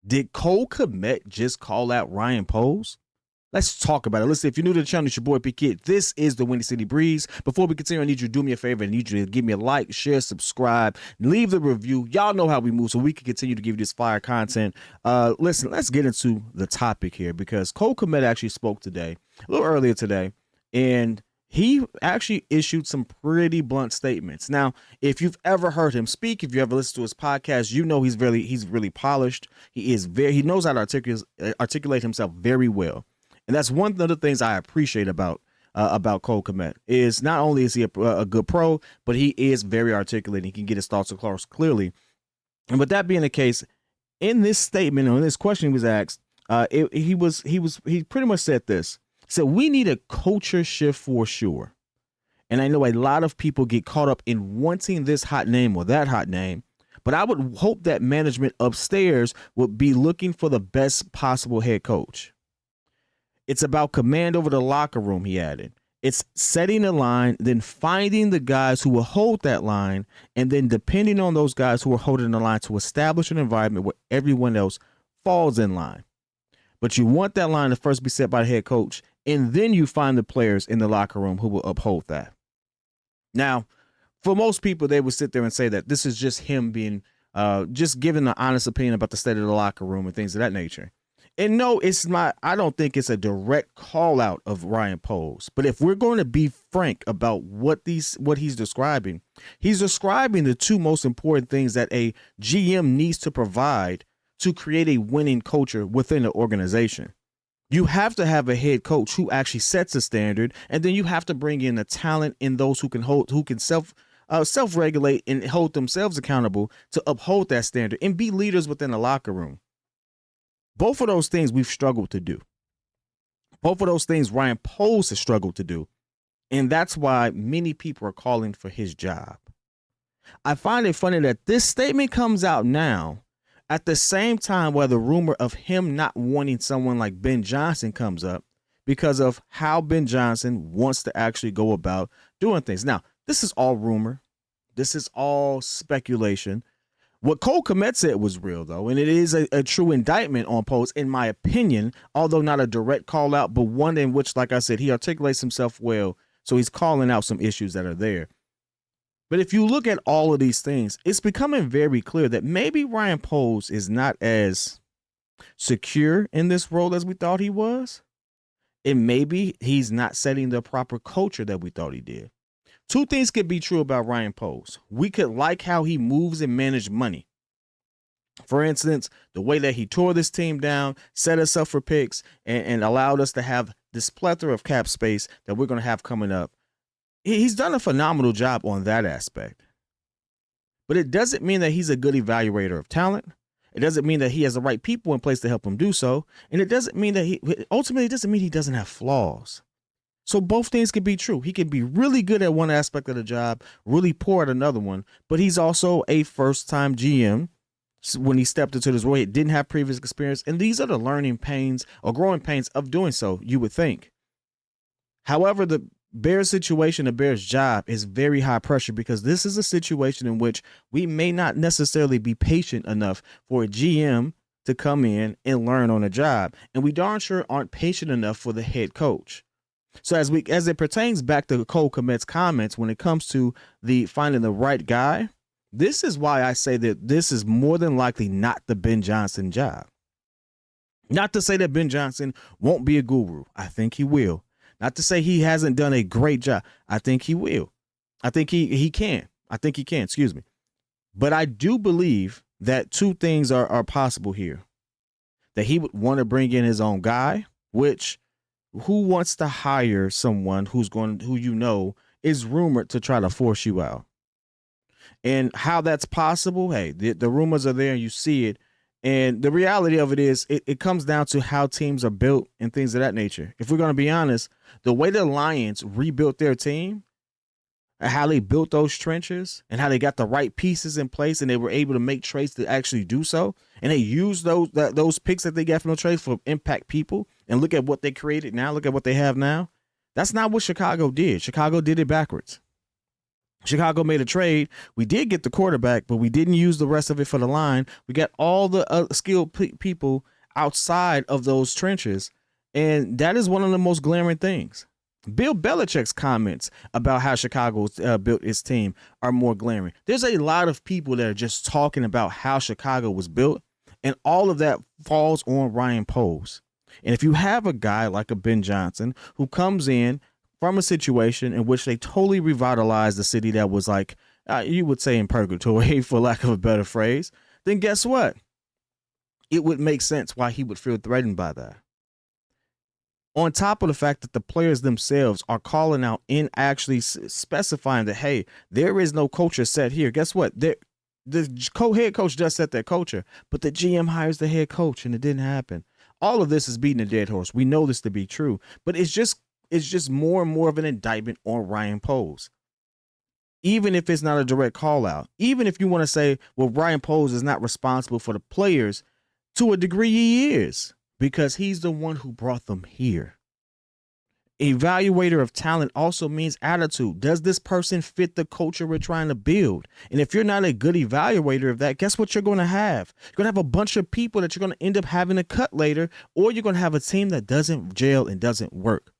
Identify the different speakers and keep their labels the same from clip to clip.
Speaker 1: Did Cole Kmet just call out Ryan Poles? Let's talk about it. Listen, if you're new to the channel, it's your boy P Kid. This is the Windy City Breeze. Before we continue, I need you to do me a favor. I need you to give me a like, share, subscribe, leave the review. Y'all know how we move, so we can continue to give you this fire content. Listen, let's get into the topic here because Cole Kmet actually spoke today, a little earlier today, and he actually issued some pretty blunt statements. Now, if you've ever heard him speak, if you ever listened to his podcast, you know he's really polished. He knows how to articulate himself very well. And that's one of the things I appreciate about Cole Kmet is not only is he a good pro, but he is very articulate. He can get his thoughts across clearly. And with that being the case, in this statement, or in this question he was asked, he pretty much said this. He said, we need a culture shift for sure. And I know a lot of people get caught up in wanting this hot name or that hot name, but I would hope that management upstairs would be looking for the best possible head coach. It's about command over the locker room, he added. It's setting a line, then finding the guys who will hold that line, and then depending on those guys who are holding the line to establish an environment where everyone else falls in line. But you want that line to first be set by the head coach, and then you find the players in the locker room who will uphold that. Now, for most people, they would sit there and say that this is just him being, just giving an honest opinion about the state of the locker room and things of that nature. And no, it's not. I don't think it's a direct call out of Ryan Poles. But if we're going to be frank about what he's describing the two most important things that a GM needs to provide to create a winning culture within the organization. You have to have a head coach who actually sets a standard, and then you have to bring in the talent in those who can self-regulate and hold themselves accountable to uphold that standard and be leaders within the locker room. Both of those things we've struggled to do. Both of those things Ryan Poles has struggled to do. And that's why many people are calling for his job. I find it funny that this statement comes out now at the same time where the rumor of him not wanting someone like Ben Johnson comes up because of how Ben Johnson wants to actually go about doing things. Now, this is all rumor. This is all speculation. What Cole Kmet said was real, though, and it is a true indictment on Poles, in my opinion, although not a direct call out, but one in which, like I said, he articulates himself well, so he's calling out some issues that are there. But if you look at all of these things, it's becoming very clear that maybe Ryan Poles is not as secure in this role as we thought he was, and maybe he's not setting the proper culture that we thought he did. Two things could be true about Ryan Poles. We could like how he moves and manages money. For instance, the way that he tore this team down, set us up for picks, and allowed us to have this plethora of cap space that we're going to have coming up. He's done a phenomenal job on that aspect. But it doesn't mean that he's a good evaluator of talent. It doesn't mean that he has the right people in place to help him do so. And it doesn't mean that ultimately, it doesn't mean he doesn't have flaws. So both things can be true. He can be really good at one aspect of the job, really poor at another one, but he's also a first-time GM when he stepped into this role. He didn't have previous experience, and these are the learning pains or growing pains of doing so, you would think. However, the Bears situation, the Bears job is very high pressure because this is a situation in which we may not necessarily be patient enough for a GM to come in and learn on a job, and we darn sure aren't patient enough for the head coach. So as it pertains back to Cole Kmet's comments when it comes to the finding the right guy, this is why I say that this is more than likely not the Ben Johnson job. Not to say that Ben Johnson won't be a guru. I think he will. Not to say he hasn't done a great job. I think he will. I think he can. I think he can, excuse me. But I do believe that two things are possible here. That he would want to bring in his own guy, which who wants to hire someone who you know is rumored to try to force you out? And how that's possible, hey, the rumors are there and you see it. And the reality of it is it comes down to how teams are built and things of that nature. If we're going to be honest, the way the Lions rebuilt their team, how they built those trenches and how they got the right pieces in place and they were able to make trades to actually do so. And they used those picks that they got from the trades for impact people. And look at what they created now. Look at what they have now. That's not what Chicago did. Chicago did it backwards. Chicago made a trade. We did get the quarterback, but we didn't use the rest of it for the line. We got all the skilled people outside of those trenches, and that is one of the most glaring things. Bill Belichick's comments about how Chicago built its team are more glaring. There's a lot of people that are just talking about how Chicago was built, and all of that falls on Ryan Poles. And if you have a guy like a Ben Johnson who comes in from a situation in which they totally revitalized the city that was like, you would say in purgatory, for lack of a better phrase, then guess what? It would make sense why he would feel threatened by that. On top of the fact that the players themselves are calling out and actually specifying that, hey, there is no culture set here. Guess what? The head coach does set that culture, but the GM hires the head coach, and it didn't happen. All of this is beating a dead horse. We know this to be true, but it's just more and more of an indictment on Ryan Poles. Even if it's not a direct call out, even if you want to say, well, Ryan Poles is not responsible for the players, to a degree he is, because he's the one who brought them here. Evaluator of talent also means attitude. Does this person fit the culture we're trying to build? And if you're not a good evaluator of that, guess what you're going to have? You're going to have a bunch of people that you're going to end up having to cut later, or you're going to have a team that doesn't gel and doesn't work.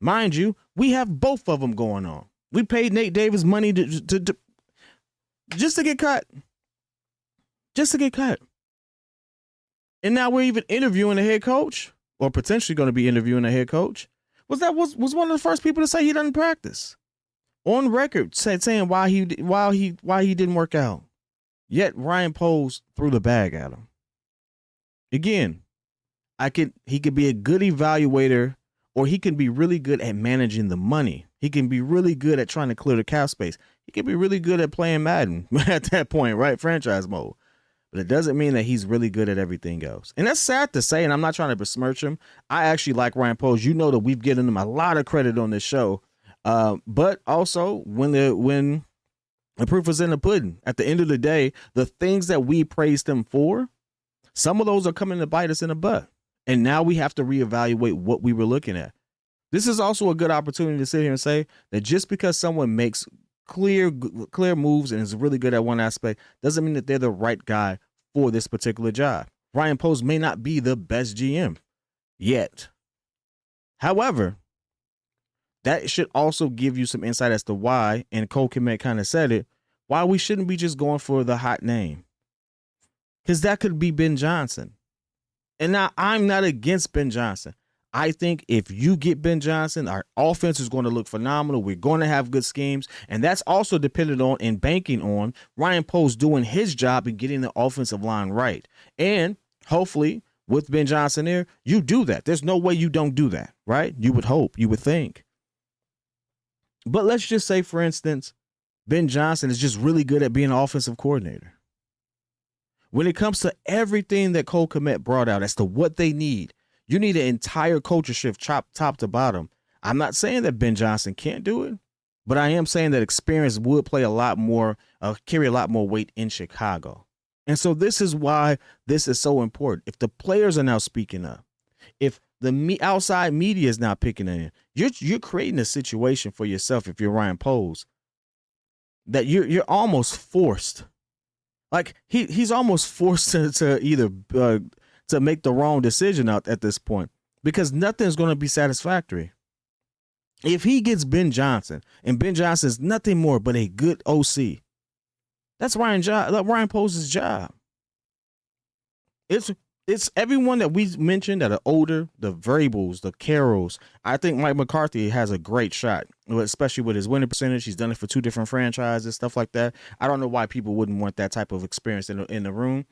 Speaker 1: Mind you, we have both of them going on. We paid Nate Davis money to just to get cut. Just to get cut. And now we're even interviewing the head coach, or potentially going to be interviewing the head coach. Was one of the first people to say he doesn't practice, on record, saying why he didn't work out. Yet Ryan Poles threw the bag at him. Again, he could be a good evaluator, or he can be really good at managing the money. He can be really good at trying to clear the cap space. He can be really good at playing Madden at that point, right? Franchise mode. But it doesn't mean that he's really good at everything else. And that's sad to say, and I'm not trying to besmirch him. I actually like Ryan Poles. You know that we've given him a lot of credit on this show. But also, when the proof was in the pudding, at the end of the day, the things that we praised him for, some of those are coming to bite us in the butt. And now we have to reevaluate what we were looking at. This is also a good opportunity to sit here and say that just because someone makes clear moves and is really good at one aspect doesn't mean that they're the right guy for this particular job. Ryan Poles may not be the best GM yet. However, that should also give you some insight as to why, and Cole Kmet kind of said it, why we shouldn't be just going for the hot name. Because that could be Ben Johnson. And now I'm not against Ben Johnson. I think if you get Ben Johnson, our offense is going to look phenomenal. We're going to have good schemes. And that's also dependent on and banking on Ryan Poles doing his job and getting the offensive line right. And hopefully with Ben Johnson there, you do that. There's no way you don't do that, right? You would hope, you would think. But let's just say, for instance, Ben Johnson is just really good at being an offensive coordinator. When it comes to everything that Cole Kmet brought out as to what they need, you need an entire culture shift top to bottom. I'm not saying that Ben Johnson can't do it, but I am saying that experience would play a lot more, carry a lot more weight in Chicago. And so this is why this is so important. If the players are now speaking up, if the outside media is now picking it in, you're creating a situation for yourself. If you're Ryan Poles, that you're almost forced, like he's almost forced to either to make the wrong decision out at this point, because nothing's going to be satisfactory. If he gets Ben Johnson, and Ben Johnson is nothing more but a good OC, that's Ryan Poles' job. It's everyone that we mentioned that are older, the Vrabels, the Carrolls. I think Mike McCarthy has a great shot, especially with his winning percentage. He's done it for 2 different franchises, stuff like that. I don't know why people wouldn't want that type of experience in the room.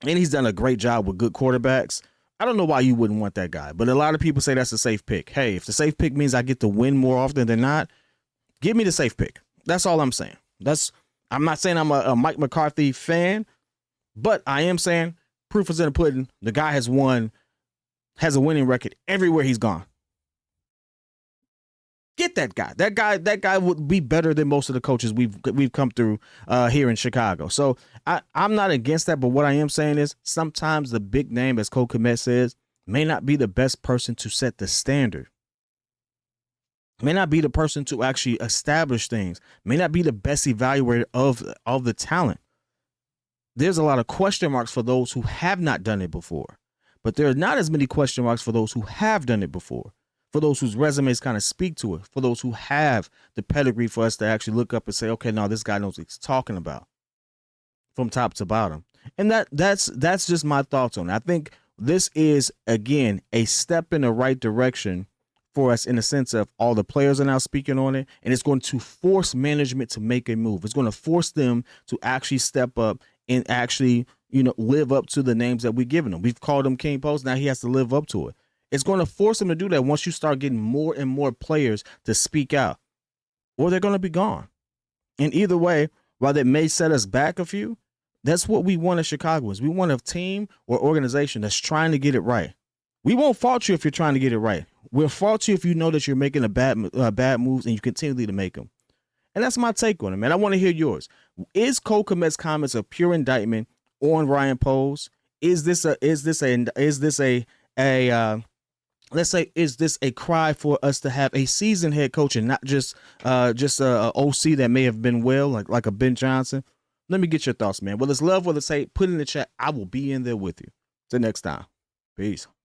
Speaker 1: And he's done a great job with good quarterbacks. I don't know why you wouldn't want that guy, but a lot of people say that's a safe pick. Hey, if the safe pick means I get to win more often than not, give me the safe pick. That's all I'm saying. I'm not saying I'm a Mike McCarthy fan, but I am saying proof is in the pudding. The guy has a winning record everywhere he's gone. Get that guy. That guy would be better than most of the coaches we've come through here in Chicago. So I'm not against that, but what I am saying is sometimes the big name, as Cole Kmet says, may not be the best person to set the standard. may not be the person to actually establish things, may not be the best evaluator of the talent. There's a lot of question marks for those who have not done it before, but there are not as many question marks for those who have done it before, for those whose resumes kind of speak to it, for those who have the pedigree for us to actually look up and say, okay, no, this guy knows what he's talking about from top to bottom. And that's just my thoughts on it. I think this is, again, a step in the right direction for us in the sense of all the players are now speaking on it, and it's going to force management to make a move. It's going to force them to actually step up and actually, live up to the names that we've given them. We've called him King Post. Now he has to live up to it. It's going to force him to do that once you start getting more and more players to speak out, or they're going to be gone. And either way, while that may set us back a few, that's what we want as Chicagoans. We want a team or organization that's trying to get it right. We won't fault you if you're trying to get it right. We'll fault you if you know that you're making bad moves and you continue to make them. And that's my take on it, man. I want to hear yours. Is Cole Kmet's comments a pure indictment on Ryan Poles? Is this a cry for us to have a seasoned head coach and not just a OC that may have been like a Ben Johnson? Let me get your thoughts, man. Whether it's love, whether it's hate, put it in the chat. I will be in there with you. Till next time. Peace.